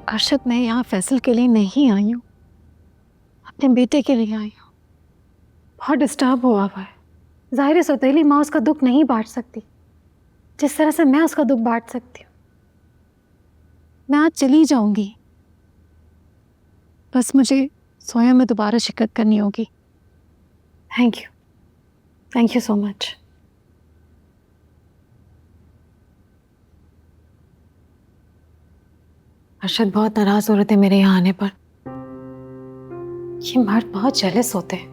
अरशद, मैं यहाँ फैसल के लिए नहीं आई हूँ, अपने बेटे के लिए आई हूँ। बहुत डिस्टर्ब हुआ है। जाहिर है सौतेली माँ उसका दुख नहीं बांट सकती जिस तरह से मैं उसका दुख बांट सकती हूँ। मैं आज चली जाऊंगी, बस मुझे सोया में दोबारा शिरकत करनी होगी। Thank you so much. Arshad बहुत नाराज हो रहे थे मेरे यहाँ आने पर। ये मर्द बहुत जेलस होते हैं।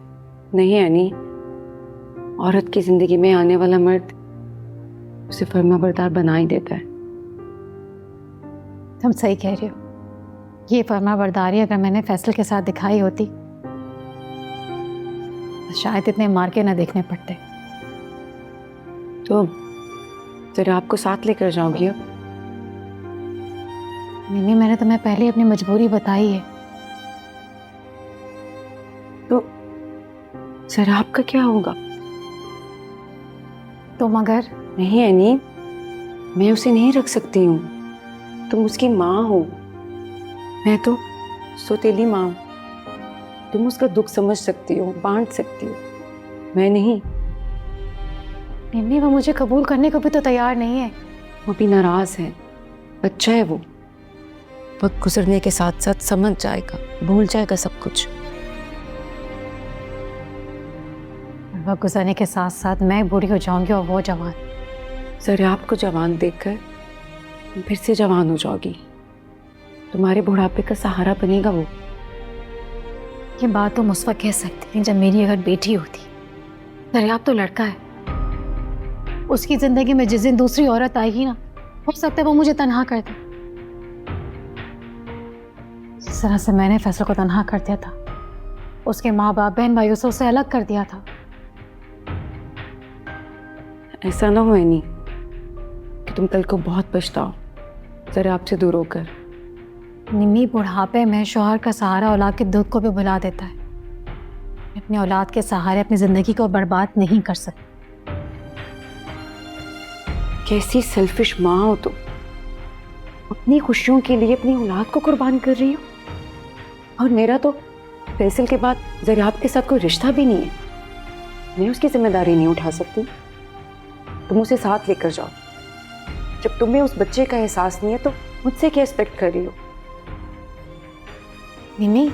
नहीं अनी, औरत की जिंदगी में आने वाला मर्द उसे फर्माबरदार बना ही देता है। तुम सही कह रही हो। ये फर्माबरदारी अगर मैंने फैसल के साथ दिखाई होती तो शायद इतने मार के न देखने पड़ते। तो जरा आपको साथ लेकर जाओगी अब? मिमी, मैंने तुम्हें पहले अपनी मजबूरी बताई है। तो जरा आपका क्या होगा? तुम अगर नहीं अनी, मैं उसे नहीं रख सकती हूँ। तुम उसकी माँ हो, मैं तो सौतेली माँ हूँ। तुम उसका दुख समझ सकती हो, बांट सकती हो, मैं नहीं। मिमी, वो मुझे कबूल करने को भी तो तैयार नहीं है। वो भी नाराज है, बच्चा है वो। वक्त गुजरने के साथ साथ समझ जाएगा, भूल जाएगा सब कुछ। वक्त गुजरने के साथ साथ मैं बूढ़ी हो जाऊंगी और वो जवान। जरा आपको जवान देखकर फिर से जवान हो जाओगी। तुम्हारे बुढ़ापे का सहारा बनेगा वो। ये बात तुम उस वक्त कह सकती थी जब मेरी अगर बेटी होती। दरियाब तो लड़का है, उसकी जिंदगी में जिस दिन दूसरी औरत आएगी ना, हो सकता है वो मुझे तन्हा कर दे, जिस तरह से मैंने फैसल को तन्हा कर दिया था। उसके माँ बाप बहन भाइयों से उसे अलग कर दिया था। ऐसा ना हो एनी कि तुम कल को बहुत पछताओ जरा आपसे दूर होकर। निम्मी, बुढ़ापे में शौहर का सहारा औलाद के दुख को भी भुला देता है। मैं अपनी औलाद के सहारे अपनी जिंदगी को बर्बाद नहीं कर सकती। कैसी सेल्फिश माँ हो तुम। अपनी खुशियों के लिए अपनी औलाद को कुर्बान कर रही हो। और मेरा तो फैसल के बाद जरियाब के साथ कोई रिश्ता भी नहीं है, मैं उसकी जिम्मेदारी नहीं उठा सकती। तुम उसे साथ लेकर जाओ। जब तुम्हें उस बच्चे का एहसास नहीं है तो मुझसे क्या एक्सपेक्ट कर रही हो? निम्मी,